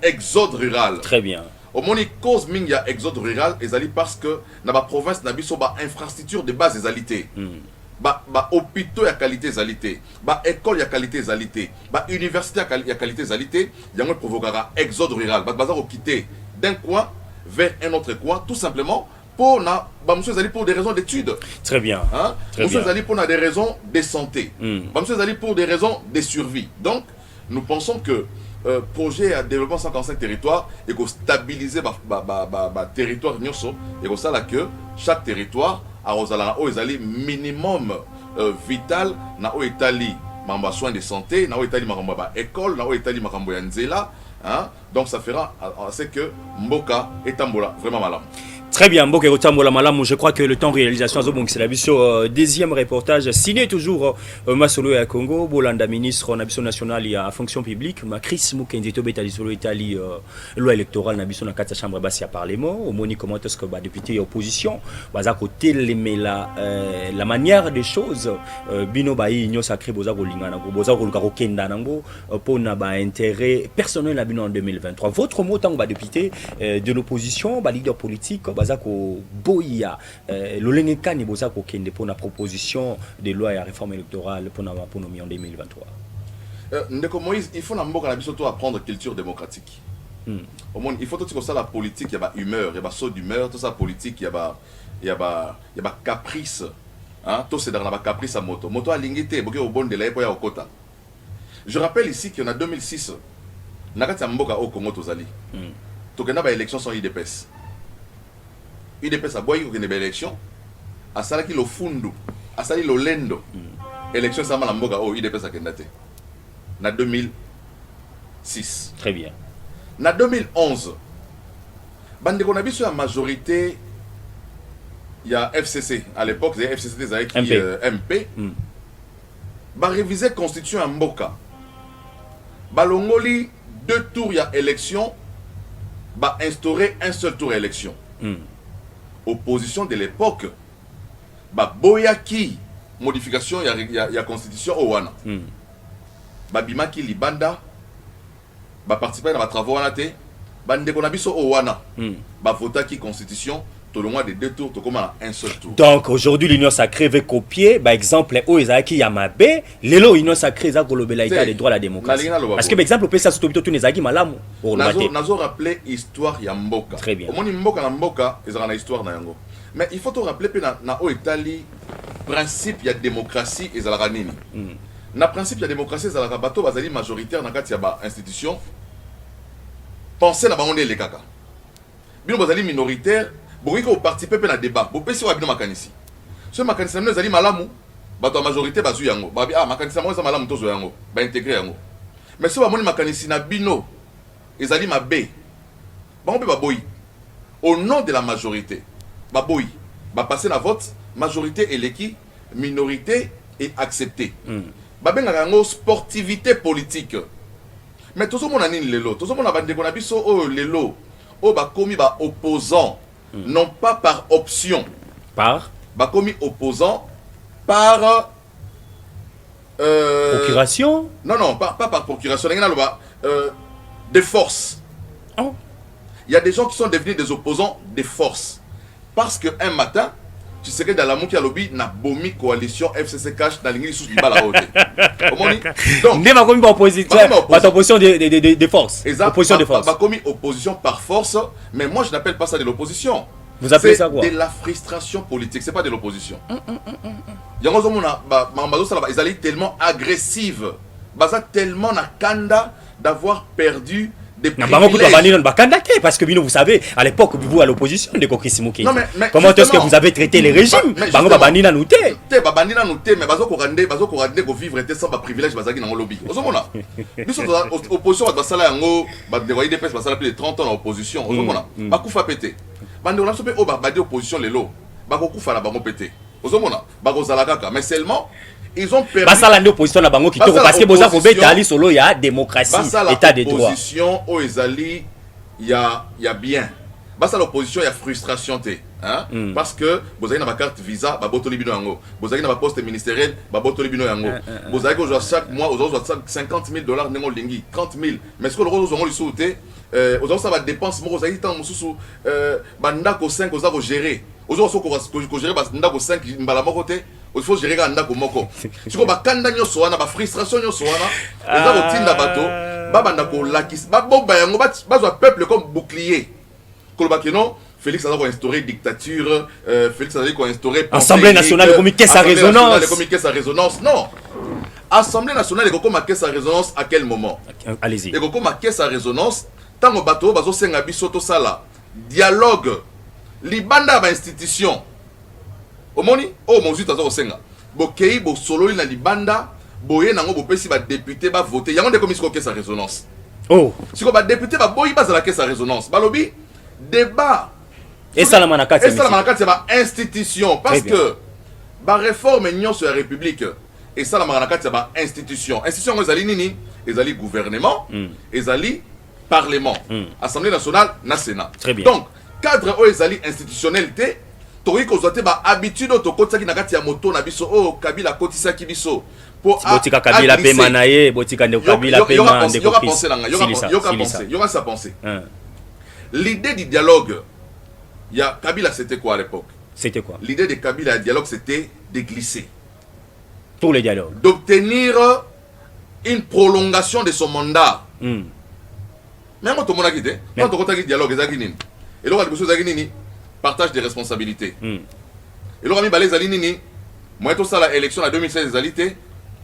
exode rural. Très bien. Au moins cause ming ya exode rural ils allaient parce que dans la province na biso ba infrastructure de base ils allaient ba hôpitaux ya qualité zalité ba école ya qualité zalité ba université ya qualité zalité yango provoquera exode rural ba bazar quitter d'un coin vers un autre coin tout simplement pour na ba monsieur zali pour des raisons d'études. Très bien. Hein? Monsieur zali pour des raisons de santé. Ba monsieur zali pour des raisons de survie. Donc nous pensons que projet à développement 55 territoires et qu'on stabiliser territoire nyoso et qu'on ça que chaque territoire a osali minimum vital na o etali mamba soins de santé na o etali makamba école na o etali makambo ya nzela hein. Donc ça fera c'est que mboka etambola vraiment malam. Très bien, Mboke Rotambola Malam, je crois que le temps de réalisation c'est la vision deuxième reportage signé toujours Masolo à Congo, Bolanda ministre en abisso national et à fonction publique, ma Chris Mukendi Tobeta Lisolo Italie loi électorale na biso na kata chambre basse ya parlement, au moni comment est-ce que député opposition, baza côté la manière des choses bino ba union sacré boza ko lingana ko boza ko lukaro kenda nango pour na ba intérêt personnel na bino en 2023. Votre mot tant ba député de l'opposition, ba leader politique Bazako Boya, l'olenge kani bozako kende pour la proposition de loi et réforme électorale pour nous en 2023. Ndeko Moïse, il faut n'importe quel surtout apprendre culture démocratique. Au moins, il faut tout ça la politique, il y a humeur, il y a saut d'humeur, tout ça politique, il y a caprice, hein, tout c'est dans la caprice à moto. Moto a lingité, boké au bon de la époque au quota. Je rappelle ici qu'en 2006, nakati mboka au Congo tozali. Tokena ba élection sans IDPS. IDPS a boyi ko kene élection a salaki lo fundu a sali lo lendo élection sama la mboka o IDPS a kendate na 2006. Très bien. Na 2011 bande ko na biso ya majorité ya FCC à l'époque les FCC des avec MP ba réviser constitution ya mboka ba longoli 2 tours ya élection ba instaurer un seul tour élection. Opposition de l'époque ba boyaki modification ya constitution au wana ba bimaki libanda ba participer na ba travaux wana te ba ndeko na biso au wana ba votaki constitution tout le mois de 2 tours to comme un seul tour. Donc aujourd'hui l'union sacrée veut copier par exemple o ezaki yamabe lelo union sacrée za kolobela état des droits à la démocratie parce que par exemple pesa sotobito tout nezaki malamu nazo rappeler histoire ya mboka. Très bien. Omoni mboka na mboka ezaka na histoire na yango mais il faut te rappeler pe na o etali principe ya démocratie ezalaka nini na principe ya démocratie ezalaka bato bazali majoritaire na kati ya ba institution penser na bango ndele kaka bino bazali minoritaire bokoki koparticipe mpe na débat bopesi wa bino makanisi so makanisi na bino ezali malamu bato ya majorité bazwi yango babi makanisi na bango eza malamu tozwa yango baintegre yango mais so bamoni makanisi na bino ezali mabe bango mpe baboyi au nom de la majorité baboyi bapase na vote majorité eleki minorité et accepté babengaka yango sportivité politique mais tozomona nini lelo tozomona bandeko na biso oyo lelo oyo bakomi baopposant non pas par option. Par commis opposant par procuration. Non, pas par procuration. De force. Oh. Il y a des gens qui sont devenus des opposants de force. Parce qu'un matin, tu sais que dans la mouki à lobby, na bomi coalition FCC cash dans l'ingénieur sous le bal à haute. Donc, n'est pas comme opposition. Pas opposition de force. Opposition de force. Pas commis opposition par force, mais moi je n'appelle pas ça de l'opposition. Vous appelez ça quoi? C'est de la frustration politique, c'est pas de l'opposition. Ils allaient tellement agressives, tellement na kanda d'avoir perdu des Na bango kutu privilèges. abandi non bakandate parce que bino vous savez à l'époque vous à l'opposition de Chris Mukende. Non, mais Comment est-ce que justement, vous avez traité les régimes mais bango justement, babandi na nous té. Te babandi na noté mais bazo ko rande ko vivre était sans ba privilège bazaki na lobby. Ozomona. Biso opposition ba sala yango ba de royer DPS ba sala plus de 30 ans en opposition. Ozomona. Ba kufa pété. Bande on a sope o ba di opposition lelo. Ba ko kufa na bango pété. Ozomona. Ba ko zala kaka mais seulement ils ont permis Basala ndi opposition na bango kitoko parce que boza ko beta ali solo ya démocratie état de droit. L'opposition au ezali ya bien. Basa l'opposition ya frustration te, hein? Parce que vous avez une carte visa, ba botoli bino yango. Vous avez une poste ministérielle, ba botoli bino yango. Vous avez que chaque mois, vous avez $50 000 nengo lingi, 30 000. Mais ce que le rose ont le sauté, vous avez ça va dépense, moi vous avez tant mususu banda ko 5 vous avez gérer. Vous avez ko gérer banda ko 5 mbala moko te. Il faut gérer banda ko moko. Si ko ba kanda nyoso wana ba frustration nyoso wana, vous avez tinda bato, ba banda ko lakis, ba boba yango ba peuple comme bouclier. Kolobakeno, Félix a instauré dictature, Félix a instauré Assemblée nationale comme caisse à résonance. Comme caisse à résonance, non. Assemblée nationale est comme caisse à résonance à quel moment? Allez-y. Et comme caisse à résonance, tant au bateau, bazo senga bisoto sala, dialogue, libanda ba institution. Omoni, oh mon zut azo senga. Bokei bo solo na libanda, boye nango bo pesi ba député ba voter. Yango de comme caisse à résonance. Oh. Si ko ba député ba boyi ba za la caisse à résonance. Balobi débat et ça la manakati c'est ma institution parce que ba réforme union sur la république et ça la manakati c'est ma institution ezali nini ezali gouvernement ezali parlement assemblée nationale na sénat. Donc cadre o ezali institutionnalité toyi ko zote ba habitude to kotsaki na kati ya moto na biso o Kabila kotisaki biso pour botika Kabila pe manaye botika ne Kabila pe ma de yo ka penser l'idée du dialogue, il y a Kabila, c'était quoi à l'époque? C'était quoi? L'idée de Kabila, le dialogue, c'était de glisser. Pour le dialogue. D'obtenir une prolongation de son mandat. Mais quand on a quitté, quand on a quitté le dialogue, et là, on a dit partage des responsabilités. Et là, on a mis les alinini. Moi, tout ça, l'élection en 2016, les alités.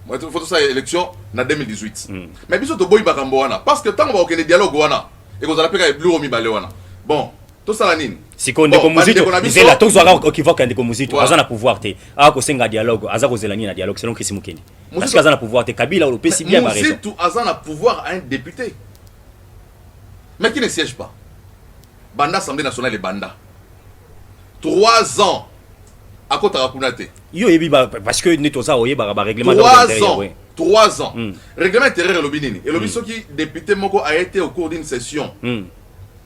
Moi, tout ça, l'élection en 2018. Mais bisous, tu boy bakamboana. Parce que tant qu'on va au dialogue, et vous allez payer blue omi balewana. Bon, tout ça la nine. Si qu'on est musito, c'est la tous aura qui va quand est musito, azana pouvoir te. Ah ko senga dialogue, azako zelani na dialogue selon Chris Mukende. Parce que azana pouvoir te Kabila ou le PC bien ma raison. Musito azana pouvoir à un député. Mais qui ne siège pas. Banda Assemblée nationale et Banda. 3 ans à côté de Rapunate. Yo yebi parce que netoza oye ba règlement 3 ans. Règlement intérieur et lobby. Et lobby qui député Moko a été au cours d'une session.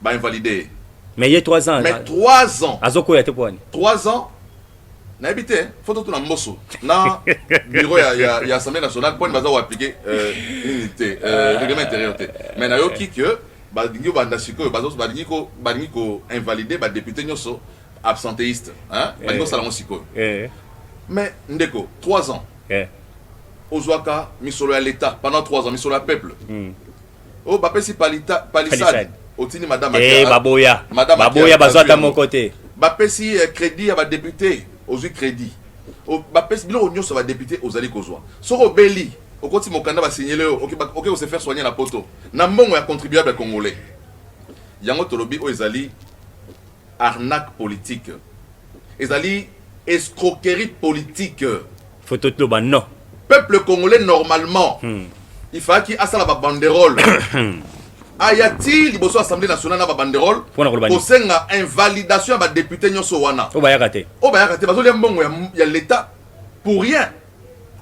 Invalidé. Mais il y a 3 ans. Mais 3 ans. Azoko yate poani. 3 ans. Na habité, faut tout na mbosso. Na bureau ya Assemblée nationale pour baza appliquer unité règlement intérieur. Mais na yo ki que ba dingo banda siko bazo ba dingo invalidé ba député nyoso absentéiste, hein? Ba dingo salon siko. Mais ndeko 3 ans. Ozwaka misolo ya l'État pendant 3 ans, misolo ya peuple. Oh, bapesi palissade. Otini madame. Baboya. Baboya bazata mon côté. Bapesi crédit à ba député, ozwi crédit. Oh, bapesi bilo nyonso ba député ozali kozwa. Soko beli, okoti mokanda ba signaler OK on se faire soigner la poto. Na mbongo ya contribuable congolais. Yango tolobi o ezali arnaque politique. Ezali escroquerie politique. Faut tout le non. Peuple congolais normalement, il faut qu'il y ait la banderole. Ayati liboso Assemblée nationale na banderole pour senga invalidation ba député nyoso wana. O ba yakate bazoli mbongo ya l'état pour rien.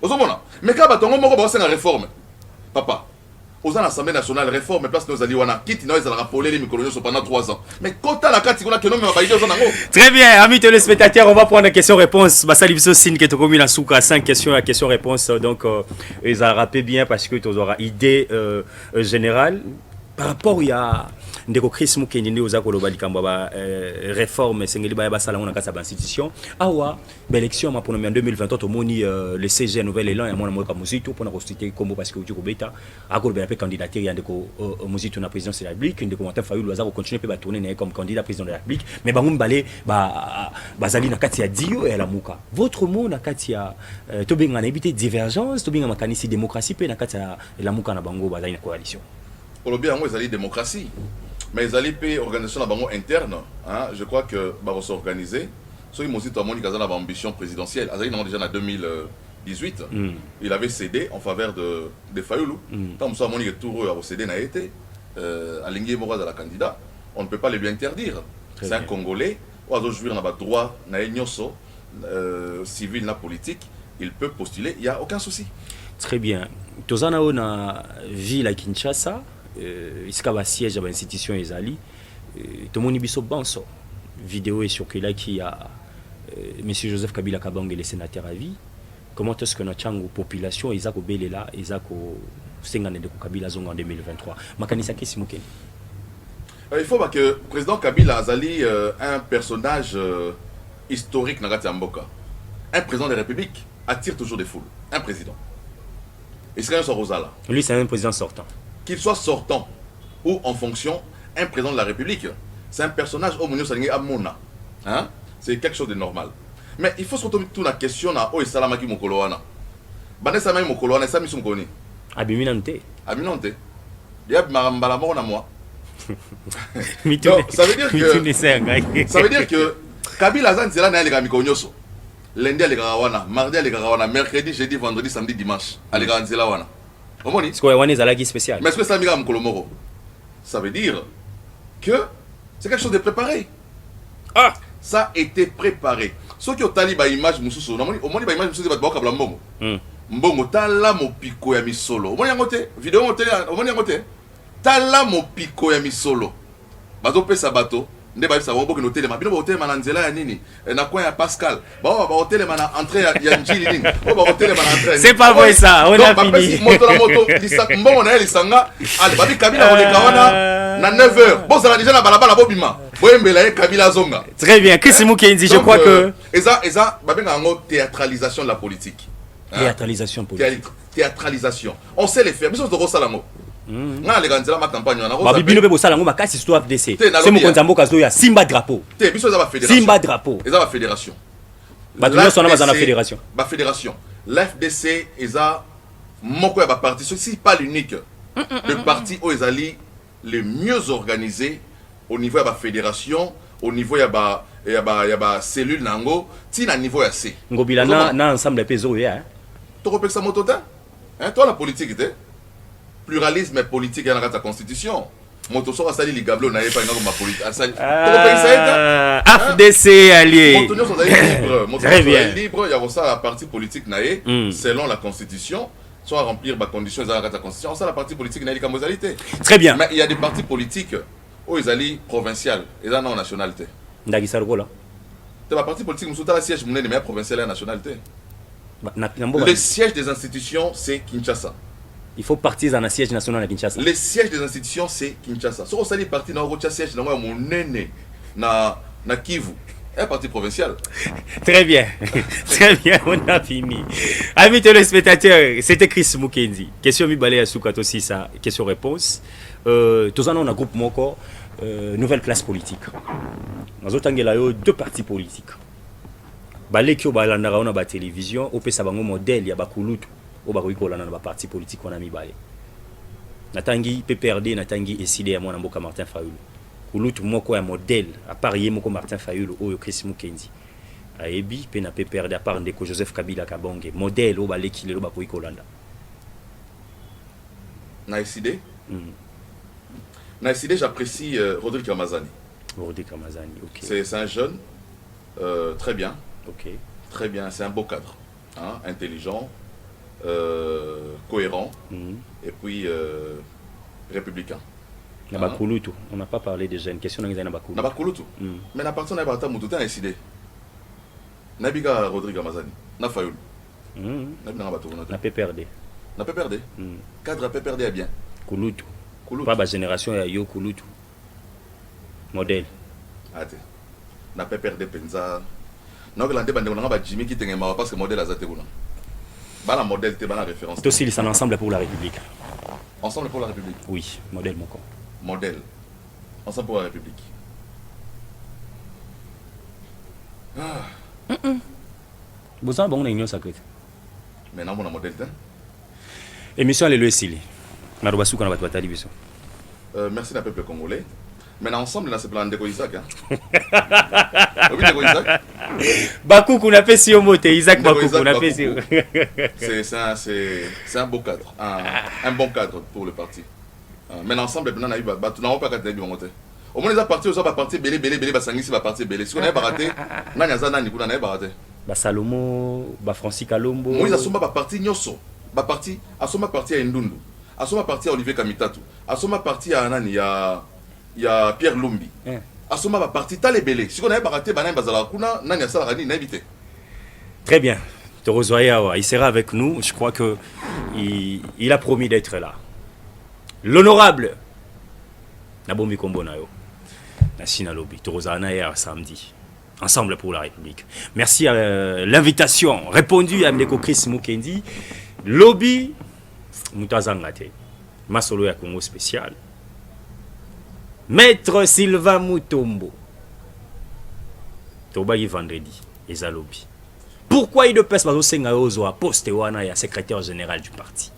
Ozomona. Mais quand batongo moko ba senga réforme. Papa, aux Assemblée nationale réforme place nos ali wana quitte no ezala rappeler les micro pendant 3 ans. Mais kota la kati kuna keno me ba ide ozana ngo. Très bien, amis téléspectateurs, on va prendre une question-réponse. Basali biso signe que tu commis la souka 5 questions à question-réponse. Donc ils a rappelé bien parce que tu auras idée générale par rapport à ndeko Chris Mukende ndi oza koloba likambo ba réforme sengeli ba basala on kasa ba institution awa ba élection ma pour en 2023 to moni le CG nouvel élan ya mwana moka muzito pour na constituer combo parce que uti ko beta akolo ba candidature ya ndeko muzito na présidence de la République ndeko Martin Fayulu aza ko continuer pe ba tourner comme candidat président de la République mais bangum balé bazali na kati ya dio et la muka votre mot na kati ya to benga na éviter divergence to benga makanisi démocratie pe na kati ya la muka na bango bazali na coalition. Colombie ils allaient démocratie mais ils allaient payer organisation interne hein je crois que va s'organiser ceux qui m'ont dit tout le monde ils avaient ambition présidentielle ils ont déjà en 2018 il avait cédé en faveur de Fayoulou tant que monde tout a cédé n'a été aligné Moraz à la candidat on ne peut pas le lui interdire c'est un Congolais ou à jouir dans droit na civil na politique il peut postuler il y a aucun souci. Très bien. Tozana na ville à Kinshasa, iska ba siège à institution ezali, tomoni biso banso. Vidéo est circulée qui a monsieur Joseph Kabila Kabange le sénateur à vie. Comment est-ce que notre population ezako belela ezako sengane de Kabila zonga en 2023. Makanisa kesi mukeni. Il faut que le président Kabila Azali un personnage historique dans la Mboka. Un président de la République attire toujours des foules. Un président. Israël Rosala. Lui, c'est un président sortant. Qu'il soit sortant ou en fonction, un président de la République, c'est un personnage au Mounio Salingé Amona. Hein? C'est quelque chose de normal. Mais il faut se retrouver toute la question à O Salamaki Mokoloana. Banessa Mai Mokoloana, ça m'y koni. Abiminante. Abiminante. Il y a Marambala Mona moi. Donc, ça veut dire que Kabila Zanzela n'a pas de lundi à mardi à mercredi, jeudi, vendredi, samedi, dimanche. À l'Eganzela. C'est quoi, on est à la spéciale. Mais est-ce que ça ça veut dire que c'est quelque chose de préparé. Ah! Ça a été préparé. Ceux qui ont tali ba image mususu, au moins ba image mususu ba kabla mbongo. Mbongo tala mo piko ya misolo. Au moins yangote, vidéo montée, au moins yangote. Tala mo piko ya misolo. Bazo pesa bato. Nde ba bisa wongo noter ma bino ba hotel mananzela ya nini na coin ya Pascal ba hotel mana entrée ya njili nini ba hotel mana entrée c'est pas vrai ça on a fini moto la moto mbongo na lisanga ali babi Kabila oleka wana na 9h bon ça va déjà na balabala bobima boyembela ye Kabila zonga très bien Chris Mukenzi je crois que eza babenga ngo théâtralisation de la politique théâtralisation politique théâtralisation on sait les faire biso de rosalango na leganzela ma campagne wana ba bibino be bosala ngo makasi histoire FDC c'est mo konzambo kazo ya Simba drapeau te biso za ba fédération Simba drapeau eza ba fédération ba tuno sona bazana fédération ba fédération l'FDC eza moko ya ba parti c'est pas l'unique le parti o ezali le mieux organisé au niveau ya ba fédération au niveau ya ba cellule nango ti na niveau ya C ngobila na ensemble peso ya to repeksa motota hein toi la politique était pluralisme politique dans la constitution. Moto sera sali ligablo na pas une politique. FDC allié. Moto sont libre. Moto sont libre. Il y a ça la partie politique naé selon la constitution. Soit remplir ma condition dans la constitution. Ça la partie politique naé comme modalité. Très bien. Mais il y a des partis politiques où ils allaient provincial et là non nationalité. Ndagi Sarola. C'est la partie politique où la siège monnaie mais provincial et nationalité. Le siège des institutions c'est Kinshasa. Il faut partir dans un siège national à Kinshasa. Le siège des institutions, c'est Kinshasa. Si on est parti dans un siège, dans Kivu, un parti provincial. Très bien. Très bien, on a fini. Amis téléspectateurs, c'était Chris Mukenzi. Question Mibalé à Soukat aussi, ça. Question-réponse. Tous en on a groupe Moko, nouvelle classe politique. Nous avons deux partis politiques. Balé qui ont la télévision, au Pesabango modèle, il y a Bakulutu. Au Baroikola na parti politique on a mis balé. Natangi PPRD natangi SID ya mwana mboka Martin Fayulu. Kulutu moko ya modèle à part yemoko Martin Fayulu oyo Chris Mukenzi. Ayebi pe na PPRD à part ndeko Joseph Kabila Kabange modèle au balé kilelo ba koikolanda. Na SID Na SID j'apprécie Rodrigue Ramazani. Rodrigue Ramazani, OK. C'est un jeune très bien. OK. Très bien, c'est un beau cadre, hein, intelligent. Cohérent et puis républicain. Nabakulutu, on n'a pas parlé de jeunes. Question de Nabakulutu. Nabakulutu. Mais la partie n'a pas été décidé. Nabiga Rodrigue Ramazani, na Fayoul. Na PPRD. Na PPRD. Cadre PPRD est bien. Kulutu. Pas ma génération ya yo Kulutu. Modèle. Ate. Na PPRD penza. Na que l'ande bande on a Jimmy qui tengema parce que modèle azate kuna. Bala modèle, c'est la référence. C'est aussi ensemble pour la République. Ensemble pour la République. Oui, modèle mon corps. Modèle. Ensemble pour la République. Vous avez une union sacrée. Maintenant, mon modèle. Émission à l'Élo Sili. Marobasou qu'on a battu à télévision. merci na peuple congolais. Mais ensemble, là, c'est plan de Isaac. Hein. Oui, de Isaac. Bakou qu'on a fait si on monte, Isaac Bakou qu'on a fait si. C'est un beau cadre, un bon cadre pour le parti. Mais ensemble, maintenant, on n'a pas qu'à te monter. Au moins, les a partis, ils parti belé, basangisi, va partir belé. Si on a baraté, on a baraté. Salomo, Francis Kalombo. Moi, ils sont pas parti Nyoso, ba parti, asoma parti à Ndundu, asoma parti à Olivier Kamitatu, asoma parti à Anani, il y a Pierre Lumbi. Asoma va partir t'as les belés. Si on a baraté, banan bazala kuna, nani asala rani n'invité. Très bien. Torozoya, il sera avec nous. Je crois que il a promis d'être là. L'honorable Nabomi Kombonayo. Nassina Lobby. Torozana hier samedi. Ensemble pour la République. Merci à l'invitation répondue à Mdeko Chris Mukendi. Lobby Moutazangate. Masolo ya Congo spécial. Maître Sylvain Mutombo. Tobayi vendredi. Eza Lobby. Pourquoi il ne peut pas se poste wana secrétaire général du parti?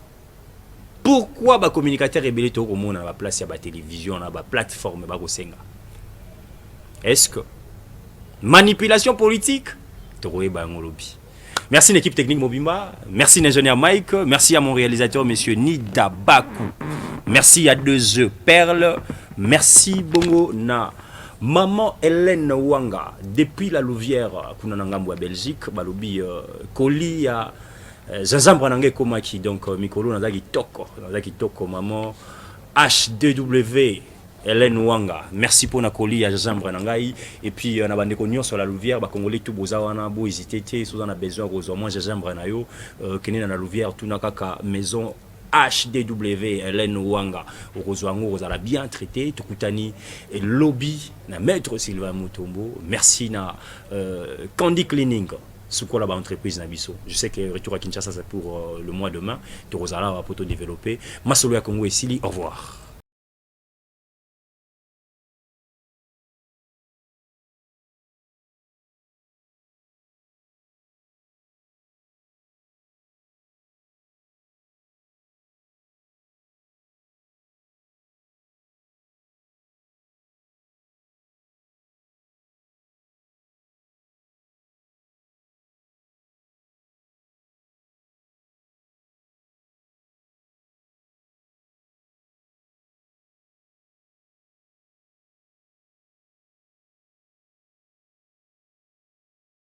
Pourquoi les communicateurs rebelles sont au monde à la place de la télévision, à la plateforme? Est-ce que manipulation politique? Merci à l'équipe technique Mobimba, merci à l'ingénieur Mike, merci à mon réalisateur monsieur Nida Bakou, merci à 2E Perle, merci Bongo na Maman Hélène Wanga, depuis la Louvière, à Belgique, balobi Koli à Zazambra Nangé Komaki, donc Mikolo Nazaki Toko, Maman H2W, Hélène Wanga, merci pour Nakoli à Zazambra Nangai, et puis on a bandé sur la Louvière, Congolais tout bozawana, beau hésiter, si on a besoin, moi Zazambra Nayo, Kené dans la Louvière, tout nakaka maison. HDW, Hélène Wanga, Rosoango, vous avez bien traité, Tukutani et Lobby, na Maître Sylvain Mutombo, merci na Candy Cleaning, sous quoi la entreprise Nabiso. Je sais que retour à Kinshasa c'est pour le mois demain, Torozala va pour développer. Masolo ya Congo et Sili, au revoir.